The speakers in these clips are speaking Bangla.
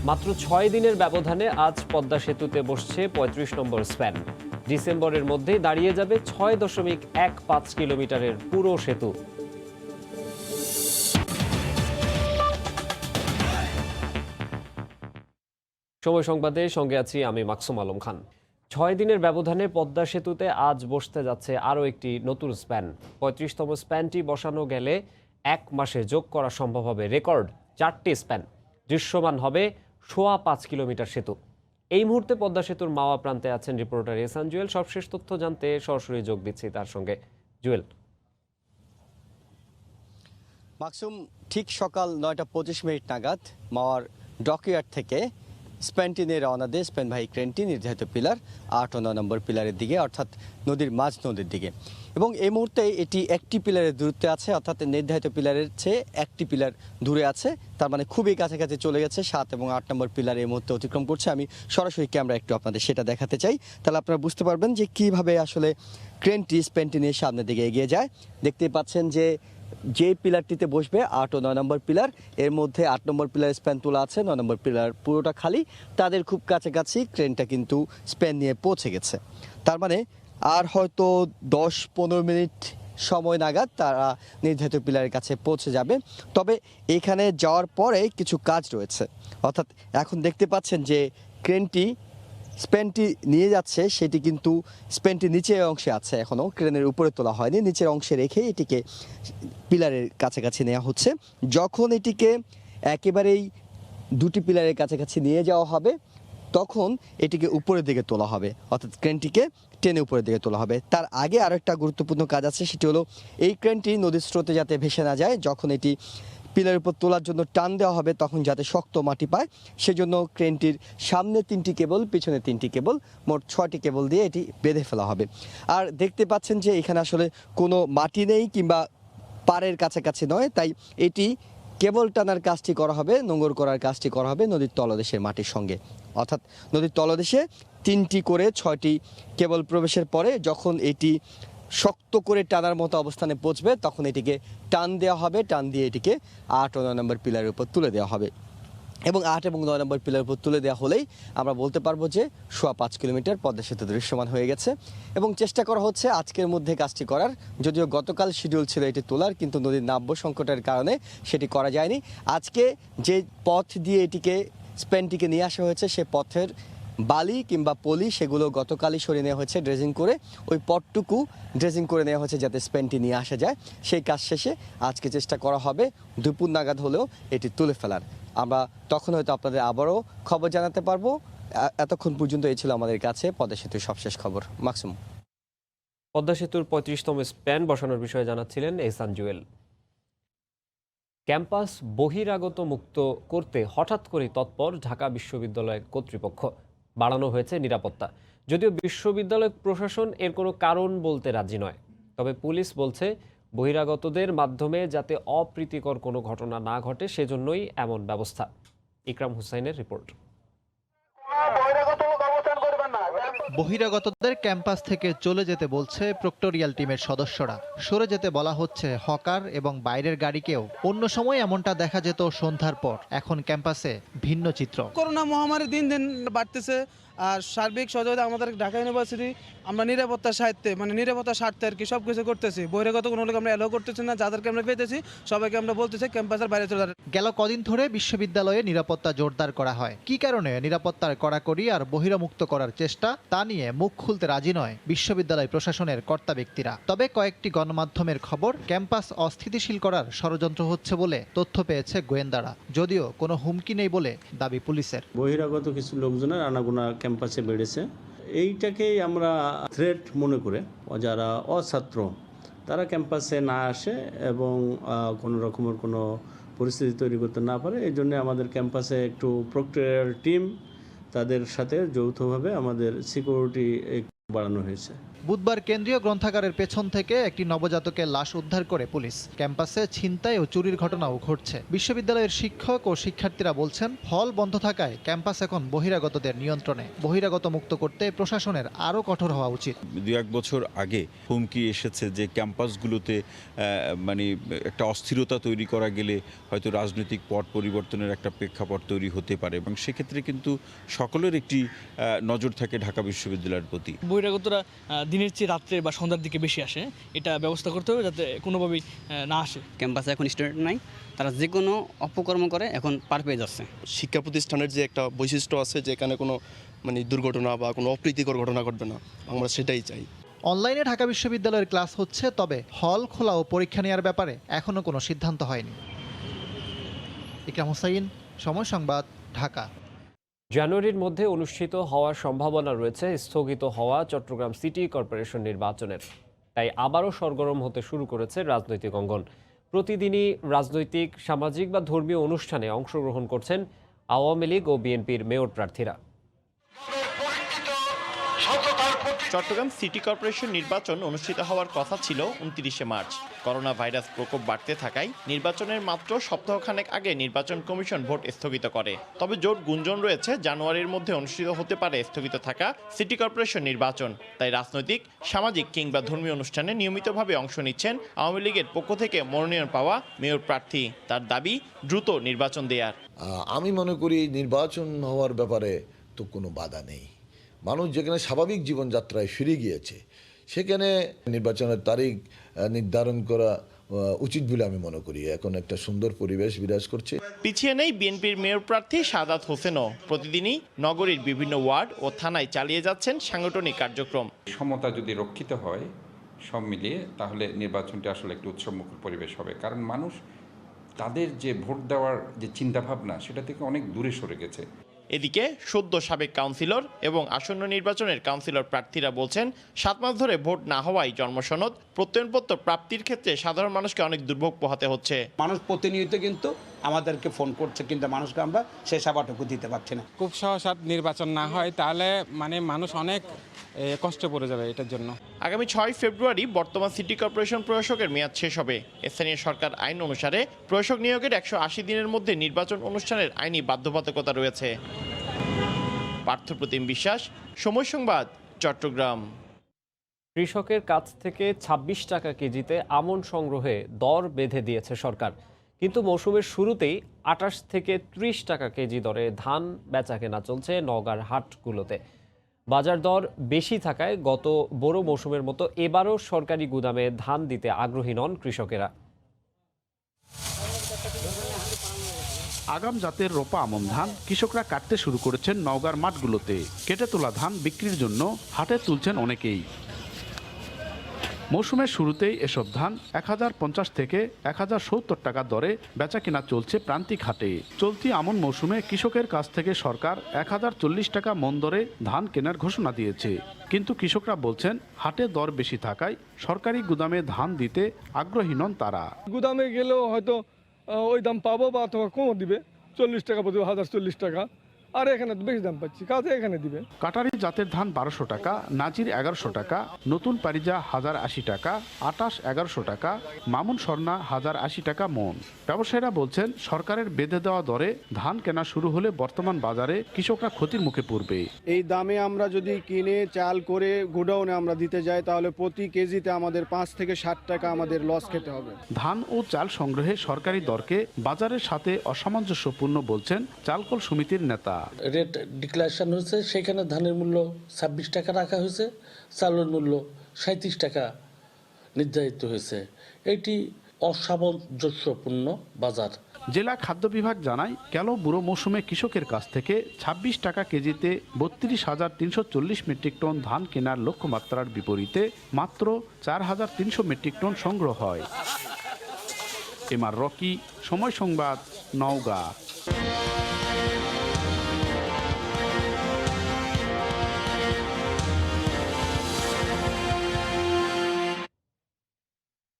মাত্র ৬ দিনের ব্যবধানে আজ পদ্মা সেতুতে বসছে ৩৫ নম্বর স্প্যান। ডিসেম্বরের মধ্যেই দাঁড়িয়ে যাবে ৬.১৫ কিলোমিটারের পুরো সেতু। সময় সংবাদে সঙ্গে আছি আমি মাকসুম আলম খান। ৬ দিনের ব্যবধানে পদ্মা সেতুতে আজ বসতে যাচ্ছে আরও একটি নতুন স্প্যান। ৩৫তম স্প্যানটি বসানো গেলে ১ মাসে যোগ করা সম্ভব হবে রেকর্ড ৪টি স্প্যান। দৃশ্যমান হবে ৫.৫ কিলোমিটার সেতু। এই মুহূর্তে পদ্মা সেতুর মাওয়া প্রান্তে আছেন রিপোর্টার এহসান জুয়েল। সবশেষ তথ্য জানতে সরাসরি যোগ দিচ্ছি তার সঙ্গে। জুয়েল। মাকসুম, ঠিক সকাল ৯টা ২৫ নাগাদ মাওয়ার ডকইয়ার্ড থেকে স্প্যানটি নিয়ে রওনা দেয় স্প্যানবাহী ক্রেনটি নির্ধারিত পিলার ৮ ও ৯ নম্বর পিলারের দিকে, অর্থাৎ নদীর মাঝ নদীর দিকে। এবং এই মুহূর্তে এটি একটি পিলারের দূরত্বে আছে, অর্থাৎ নির্ধারিত পিলারের চেয়ে একটি পিলার দূরে আছে। তার মানে খুবই কাছাকাছি চলে গেছে। ৭ এবং ৮ নম্বর পিলার এই মুহূর্তে অতিক্রম করছে। আমি সরাসরি ক্যামেরা একটু আপনাদের সেটা দেখাতে চাই, তাহলে আপনারা বুঝতে পারবেন যে কীভাবে আসলে ক্রেনটি স্প্যানটি নিয়ে সামনের দিকে এগিয়ে যায়। দেখতেই পাচ্ছেন যে পিলারটিতে বসবে ৮ ও ৯ নম্বর পিলার, এর মধ্যে ৮ নম্বর পিলার স্প্যান তোলা আছে, ৯ নম্বর পিলার পুরোটা খালি। তাদের খুব কাছাকাছি ক্রেনটা কিন্তু স্প্যান নিয়ে পৌঁছে গেছে। তার মানে আর হয়তো ১০-১৫ মিনিট সময় নাগাদ তারা নির্ধারিত পিলারের কাছে পৌঁছে যাবে। তবে এখানে যাওয়ার পরে কিছু কাজ রয়েছে, অর্থাৎ এখন দেখতে পাচ্ছেন যে ক্রেনটি স্প্যানটি নিয়ে যাচ্ছে, সেটি কিন্তু স্প্যানটি নিচের অংশে আছে, এখনও ক্রেনের উপরে তোলা হয়নি। নিচের অংশে রেখে এটিকে পিলারের কাছাকাছি নেওয়া হচ্ছে। যখন এটিকে একেবারেই দুটি পিলারের কাছাকাছি নিয়ে যাওয়া হবে, তখন এটিকে উপরের দিকে তোলা হবে, অর্থাৎ ক্রেনটিকে টেনে উপরের দিকে তোলা হবে। তার আগে আরও একটা গুরুত্বপূর্ণ কাজ আছে, সেটি হলো এই ক্রেনটি নদীর স্রোতে যাতে ভেসে না যায়। যখন এটি পিলারের উপর তোলার জন্য টান দেওয়া হবে, তখন যাতে শক্ত মাটি পায়, সেজন্য ক্রেনটির সামনে ৩টি কেবল, পিছনে ৩টি কেবল, মোট ৬টি কেবল দিয়ে এটি বেঁধে ফেলা হবে। আর দেখতে পাচ্ছেন যে এখানে আসলে কোনো মাটি নেই কিংবা পাড়ের কাছাকাছি নয়, তাই এটি কেবল টানার কাজটি করা হবে, নোঙর করার কাজটি করা হবে নদীর তলদেশের মাটির সঙ্গে। অর্থাৎ নদীর তলদেশে ৩টি করে ৬টি কেবল প্রবেশের পরে যখন এটি শক্ত করে টানার মতো অবস্থানে পৌঁছবে, তখন এটিকে টান দেওয়া হবে। টান দিয়ে এটিকে ৮ ও ৯ নম্বর পিলারের উপর তুলে দেওয়া হবে। এবং ৮ এবং ৯ নম্বর পিলারের উপর তুলে দেওয়া হলেই আমরা বলতে পারবো যে ৫.৫ কিলোমিটার পদ্মা সেতু দৃশ্যমান হয়ে গেছে। এবং চেষ্টা করা হচ্ছে আজকের মধ্যে কাজটি করার, যদিও গতকাল শিডিউল ছিল এটি তোলার, কিন্তু নদীর নাব্য সংকটের কারণে সেটি করা যায়নি। আজকে যে পথ দিয়ে এটিকে স্প্যানটিকে নিয়ে আসা হয়েছে, সে পথের বালি কিংবা পলি সেগুলো গতকালই সরিয়ে নেওয়া হয়েছে ড্রেজিং করে। ওই পথটুকু ড্রেজিং করে নেওয়া হয়েছে যাতে স্প্যানটি নিয়ে আসা যায়। সেই কাজ শেষে আজকে চেষ্টা করা হবে দুপুর নাগাদ হলেও এটি তুলে ফেলার। আমরা তখন হয়তো আপনাদের আবারও খবর জানাতে পারবো। এতক্ষণ পর্যন্ত এই ছিল আমাদের কাছে পদ্মা সেতুর সবশেষ খবর। মাকসুম। পদ্মা সেতুর ৩৫তম স্প্যান বসানোর বিষয়ে জানাচ্ছিলেন এহসান জুয়েল। ক্যাম্পাস বহিরাগত মুক্ত করতে হঠাৎ করে তৎপর ঢাকা বিশ্ববিদ্যালয় কর্তৃপক্ষ। বাড়ানো হয়েছে নিরাপত্তা। যদিও বিশ্ববিদ্যালয় প্রশাসন এর কোনো কারণ বলতে রাজি নয়। তবে পুলিশ বলছে বহিরাগতদের মাধ্যমে যাতে অপ্রীতিকর কোনো ঘটনা না ঘটে, সেজন্যই এমন ব্যবস্থা। ইকরাম হুসাইনের রিপোর্ট। বহিরাগতদের ক্যাম্পাস থেকে চলে যেতে বলছে প্রক্টোরিয়াল টিমের সদস্যরা। সরে যেতে বলা হচ্ছে হকার এবং বাইরের গাড়িকেও। অন্য সময় এমনটা দেখা যেত সন্ধ্যার পর, এখন ক্যাম্পাসে ভিন্ন চিত্র। করোনা মহামারী দিন দিন বাড়তেছে, আর সার্বিক সহযোগিতা আমাদের ঢাকা ইউনিভার্সিটি আমরা নিরাপত্তার সাহিত্যে নিরাপত্তার স্বার্থে আর কি সব কিছু করতেছি। বহিরাগত কোনো লোক আমরা অ্যালাউ করতেছি না। যাদেরকে আমরা পেতেছি সবাইকে আমরা বলতেছি ক্যাম্পাসের বাইরে চলে যান। গেল কদিন ধরে বিশ্ববিদ্যালয়ে নিরাপত্তা জোরদার করা হয়। কি কারণে নিরাপত্তার কড়াকড়ি আর বহিরামুক্ত করার চেষ্টা, তা নিয়ে মুখ খুলতে রাজি নয় বিশ্ববিদ্যালয় প্রশাসনের কর্তা ব্যক্তিরা। তবে কয়েকটি গণমাধ্যমের খবর, ক্যাম্পাস অস্থিতিশীল করার ষড়যন্ত্র হচ্ছে বলে তথ্য পেয়েছে গোয়েন্দারা। যদিও কোনো হুমকি নেই বলে দাবি পুলিশের। বহিরাগত কিছু লোকজনের আনাগোনা ক্যাম্পাসে বেড়েছে, এইটাকেই আমরা থ্রেট মনে করে যারা অছাত্র তারা ক্যাম্পাসে না আসে এবং কোনো রকমের কোনো পরিস্থিতি তৈরি করতে না পারে, এই জন্য আমাদের ক্যাম্পাসে একটু প্রক্টোরিয়াল টিম তাদের সাথে যৌথভাবে আমাদের সিকিউরিটি বাড়ানো হয়েছে। বুধবার কেন্দ্রীয় গ্রন্থাগারের পেছন থেকে একটি নবজাতকের লাশ উদ্ধার করে পুলিশ। ক্যাম্পাসে ছিনতাই ও চুরির ঘটনাও ঘটছে। বিশ্ববিদ্যালয়ের শিক্ষক ও শিক্ষার্থীরা বলছেন, হল বন্ধ থাকায় ক্যাম্পাস এখন বহিরাগতদের নিয়ন্ত্রণে। বহিরাগত মুক্ত করতে প্রশাসনের আরও কঠোর হওয়া উচিত। 2-1 বছর আগে হুমকি এসেছে যে ক্যাম্পাসগুলোতে মানে একটা অস্থিরতা তৈরি করা গেলে হয়তো রাজনৈতিক পট পরিবর্তনের একটা প্রেক্ষাপট তৈরি হতে পারে, এবং সেক্ষেত্রে কিন্তু সকলের একটি নজর থাকে ঢাকা বিশ্ববিদ্যালয়ের প্রতি। বহিরাগতরা দিনের চেয়ে রাত্রে বা সন্ধ্যার দিকে বেশি আসে, এটা ব্যবস্থা করতে হবে যাতে কোনোভাবেই না আসে। ক্যাম্পাসে এখন স্টুডেন্ট নাই, তারা যে কোনো অপকর্ম করে এখন পার পেয়ে যাচ্ছে। শিক্ষা প্রতিষ্ঠানের যে একটা বৈশিষ্ট্য আছে, যেখানে কোনো মানে দুর্ঘটনা বা কোনো অপ্রীতিকর ঘটনা ঘটবে না, আমরা সেটাই চাই। অনলাইনে ঢাকা বিশ্ববিদ্যালয়ের ক্লাস হচ্ছে, তবে হল খোলা ও পরীক্ষা নেওয়ার ব্যাপারে এখনও কোনো সিদ্ধান্ত হয়নি। ইকরাম হোসাইন, সময় সংবাদ, ঢাকা। জানুয়ারির মধ্যে অনুষ্ঠিত হওয়ার সম্ভাবনা রয়েছে স্থগিত হওয়া চট্টগ্রাম সিটি কর্পোরেশন নির্বাচনের। তাই আবারও সরগরম হতে শুরু করেছে রাজনৈতিক অঙ্গন। প্রতিদিনই রাজনৈতিক, সামাজিক বা ধর্মীয় অনুষ্ঠানে অংশগ্রহণ করছেন আওয়ামী লীগ ও বিএনপির মেয়র প্রার্থীরা। চট্টগ্রাম সিটি কর্পোরেশন নির্বাচন অনুষ্ঠিত হওয়ার কথা ছিল 29শে মার্চ। করোনা ভাইরাস প্রকোপ বাড়তে থাকায় নির্বাচনের মাত্র সপ্তাহখানেক আগে নির্বাচন কমিশন ভোট স্থগিত করে। তবে জোট গুঞ্জন রয়েছে জানুয়ারির মধ্যে অনুষ্ঠিত হতে পারে স্থগিত থাকা সিটি কর্পোরেশন নির্বাচন। তাই রাজনৈতিক, সামাজিক কিংবা ধর্মীয় অনুষ্ঠানে নিয়মিতভাবে অংশ নিচ্ছেন আওয়ামী লীগের পক্ষ থেকে মনোনয়ন পাওয়া মেয়র প্রার্থী। তার দাবি দ্রুত নির্বাচন দেয়ার। আমি মনে করি নির্বাচন হওয়ার ব্যাপারে তো কোনো বাধা নেই। মানুষ যেখানে স্বাভাবিক জীবনযাত্রায় ফিরে গিয়েছে, সেখানে নির্বাচনের তারিখ নির্ধারণ করা উচিত বলে আমি মনে করি। এখন একটা সুন্দর পরিবেশ বিরাজ করছে। পিছিয়ে নেই বিএনপির মেয়র প্রার্থী সাদাত হোসেনও। প্রতিদিনই নগরীর বিভিন্ন ওয়ার্ড ও থানায় চালিয়ে যাচ্ছেন সাংগঠনিক কার্যক্রম। সমতা যদি রক্ষিত হয় সব মিলিয়ে, তাহলে নির্বাচনটি আসলে একটি উৎসবমুখর পরিবেশ হবে। কারণ মানুষ তাদের যে ভোট দেওয়ার যে চিন্তাভাবনা, সেটা থেকে অনেক দূরে সরে গেছে। এদিকে সদ্য সাবেক কাউন্সিলর এবং আসন্ন নির্বাচনের কাউন্সিলর প্রার্থীরা বলছেন, 7 মাস ধরে ভোট না হওয়ায় জন্মসনদ, প্রত্যয়নপত্র প্রাপ্তির ক্ষেত্রে সাধারণ মানুষকে অনেক দুর্ভোগ পোহাতে হচ্ছে। মানুষ প্রতিনিয়ত কিন্তু আমাদেরকে ফোন করছে, কিন্তু মানুষকে আমরা সে সেবাটুকু দিতে পারছি না। খুব সহসাত নির্বাচন না হয় তাহলে মানুষ অনেক কষ্ট পড়ে যাবে এটার জন্য। আগামী 6 ফেব্রুয়ারি বর্তমান সিটি কর্পোরেশন প্রশাসকের মেয়াদ শেষ হবে। স্থানীয় সরকার আইন অনুসারে প্রশাসক নিয়োগের 180 দিনের মধ্যে নির্বাচন অনুষ্ঠানের আইনি বাধ্যবাধকতা রয়েছে। পার্থপ্রতিম বিশ্বাস, সময় সংবাদ, চট্টগ্রাম। কৃষকের কাছ থেকে 26 টাকা কেজিতে আমন সংগ্রহে দর বেঁধে দিয়েছে সরকার, কিন্তু মৌসুমের শুরুতেই 28 থেকে 30 টাকা কেজি দরে ধান বেচা কেনা চলছে নওগাঁর হাটগুলোতে। বাজার দর বেশি থাকায় গত বোরো মৌসুমের মতো এবারও সরকারি গুদামে ধান দিতে আগ্রহী নন কৃষকেরা। আগাম জাতের রোপা আমন ধান কৃষকরা কাটতে শুরু করেছেন নওগাঁর মাঠগুলোতে। কেটে তোলা ধান বিক্রির জন্য হাটে তুলছেন অনেকেই। মৌসুমের শুরুতেই এসব ধান 1050 থেকে 1070 টাকা দরে বেচা কেনা চলছে প্রান্তিক হাটে। চলতি আমন মৌসুমে কৃষকের কাছ থেকে সরকার 1040 টাকা মন দরে ধান কেনার ঘোষণা দিয়েছে, কিন্তু কৃষকরা বলছেন হাটে দর বেশি থাকায় সরকারি গুদামে ধান দিতে আগ্রহী নন তারা। গুদামে গেলেও হয়তো ওই দাম পাবো বা অথবা কমও দিবে, 40 টাকা পড়বে, 1040 টাকা। আর এখানে তো বেশি দাম পাচ্ছি, কাজে এখানে দিবে। কাটারি জাতের ধান 1200 টাকা, নাজির 1100 টাকা, নতুন পারিজা 1080 টাকা, 28 1100 টাকা, মামুন স্বর্ণা 1080 টাকা মন। ব্যবসায়ীরা বলছেন সরকারের বেঁধে দেওয়া দরে ধান কেনা শুরু হলে বর্তমান বাজারে কৃষকরা ক্ষতির মুখে পড়বে। এই দামে আমরা যদি কিনে চাল করে গোডাউনে আমরা দিতে যাই, তাহলে প্রতি কেজিতে আমাদের 5 থেকে 60 টাকা আমাদের লস খেতে হবে। ধান ও চাল সংগ্রহে সরকারি দরকে বাজারের সাথে অসামঞ্জস্যপূর্ণ বলছেন চালকল সমিতির নেতা। রেট ডিক্লারেশন হয়েছে, সেখানে ধানের মূল্য 26 টাকা রাখা হয়েছে, চালের মূল্য 37 টাকা নির্ধারিত হয়েছে। এটি অসামঞ্জস্যপূর্ণ বাজার। জেলা খাদ্য বিভাগ জানায়, গেল বুড়ো মৌসুমে কৃষকের কাছ থেকে 26 টাকা কেজিতে 32,340 মেট্রিক টন ধান কেনার লক্ষ্যমাত্রার বিপরীতে মাত্র 4,300 মেট্রিক টন সংগ্রহ হয়। এমআর রকি, সময় সংবাদ, নওগাঁ।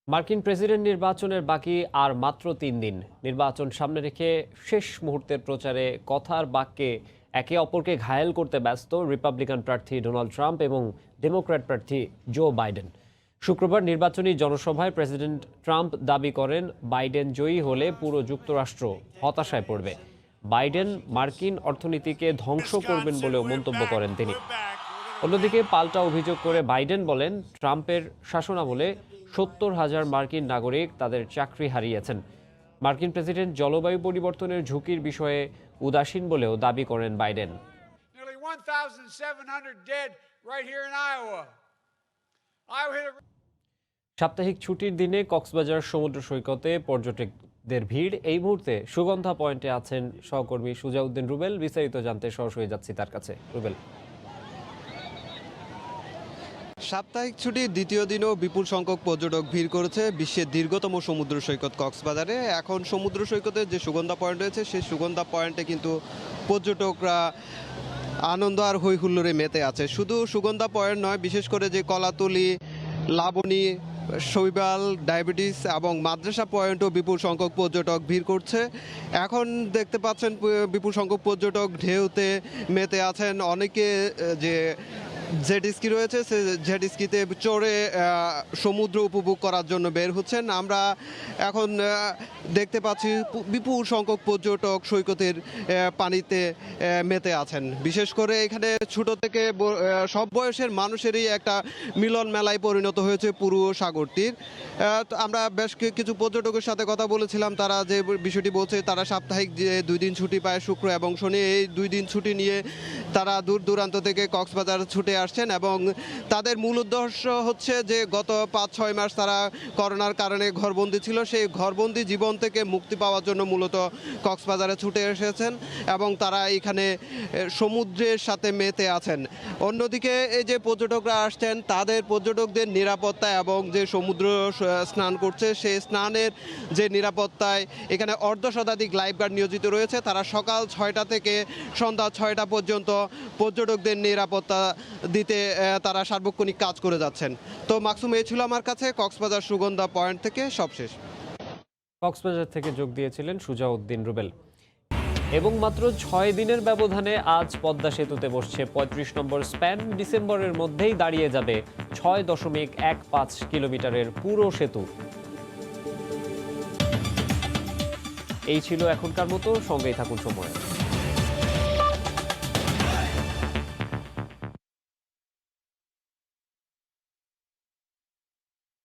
মার্কিন প্রেসিডেন্ট নির্বাচনের বাকি আর মাত্র 3 দিন। নির্বাচন সামনে রেখে শেষ মুহূর্তের প্রচারে কথার বাক্যে একে অপরকে ঘায়েল করতে ব্যস্ত রিপাবলিকান প্রার্থী ডোনাল্ড ট্রাম্প এবং ডেমোক্র্যাট প্রার্থী জো বাইডেন। শুক্রবার নির্বাচনী জনসভায় প্রেসিডেন্ট ট্রাম্প দাবি করেন বাইডেন জয়ী হলে পুরো যুক্তরাষ্ট্র হতাশায় পড়বে। বাইডেন মার্কিন অর্থনীতিকে ধ্বংস করবেন বলেও মন্তব্য করেন তিনি। অন্যদিকে পাল্টা অভিযোগ করে বাইডেন বলেন ট্রাম্পের শাসনামলে 70,000 মার্কিন নাগরিক তাদের চাকরি হারিয়েছেন। মার্কিন প্রেসিডেন্ট জলবায়ু পরিবর্তনের ঝুঁকির বিষয়ে উদাসীন বলেও দাবি করেন বাইডেন। সাপ্তাহিক ছুটির দিনে কক্সবাজার সমুদ্র সৈকতে পর্যটকদের ভিড়। এই মুহূর্তে সুগন্ধা পয়েন্টে আছেন সহকর্মী সুজাউদ্দিন রুবেল। বিস্তারিত জানতে সরাসরি যাচ্ছি তার কাছে। রুবেল, সাপ্তাহিক ছুটির দ্বিতীয় দিনও বিপুল সংখ্যক পর্যটক ভিড় করেছে বিশ্বের দীর্ঘতম সমুদ্র সৈকত কক্সবাজারে। এখন সমুদ্র সৈকতের যে সুগন্ধা পয়েন্ট রয়েছে সেই সুগন্ধা পয়েন্টে কিন্তু পর্যটকরা আনন্দ আর হই হুল্লোড়ে মেতে আছে। শুধু সুগন্ধা পয়েন্ট নয়, বিশেষ করে যে কলাতলি, লাবণী, শৈবাল, ডায়াবেটিস এবং মাদ্রাসা পয়েন্টও বিপুল সংখ্যক পর্যটক ভিড় করছে। এখন দেখতে পাচ্ছেন বিপুল সংখ্যক পর্যটক ঢেউতে মেতে আছেন। অনেকে যে জেট স্কি রয়েছে সে জেট স্কিতে চড়ে সমুদ্র উপভোগ করার জন্য বের হচ্ছেন। আমরা এখন দেখতে পাচ্ছি বিপুল সংখ্যক পর্যটক সৈকতের পানিতে মেতে আছেন। বিশেষ করে এখানে ছোট থেকে সব বয়সের মানুষেরই একটা মিলন মেলায় পরিণত হয়েছে পুরো সাগর তীর। আমরা বেশ কিছু পর্যটকের সাথে কথা বলেছিলাম, তারা যে বিষয়টি বলছে তারা সাপ্তাহিক যে 2 দিন ছুটি পায়, শুক্র এবং শনি, এই 2 দিন ছুটি নিয়ে তারা দূর দূরান্ত থেকে কক্সবাজার ছুটে আসছেন এবং তাদের মূল উদ্দেশ্য হচ্ছে যে গত 5-6 মাস তারা করোনার কারণে ঘরবন্দি ছিল, সেই ঘরবন্দি জীবন থেকে মুক্তি পাওয়ার জন্য মূলত কক্সবাজারে ছুটে এসেছেন এবং তারা এখানে সমুদ্রের সাথে মেতে আছেন। অন্যদিকে এই যে পর্যটকরা আসছেন তাদের পর্যটকদের নিরাপত্তা এবং যে সমুদ্র স্নান করছে সেই স্নানের যে নিরাপত্তায় এখানে অর্ধশতাধিক লাইফগার্ড নিয়োজিত রয়েছে। তারা সকাল 6টা থেকে সন্ধ্যা 6টা পর্যন্ত পর্যটকদের নিরাপত্তা দিতে তারা সার্বক্ষণিক কাজ করে যাচ্ছেন। তো মাকসুম, এই ছিল আমার কাছে কক্সবাজার সুগন্ধা পয়েন্ট থেকে সবশেষ। কক্সবাজার থেকে যোগ দিয়েছিলেন সুজাউদ্দিন রুবেল। এবং মাত্র 6 দিনের ব্যবধানে আজ পদ্মা সেতুতে বসছে 35 নম্বর স্প্যান। ডিসেম্বরের মধ্যেই দাঁড়িয়ে যাবে 6.15 কিলোমিটারের পুরো সেতু। এই ছিল এখনকার মতো, সঙ্গেই থাকুন সময়।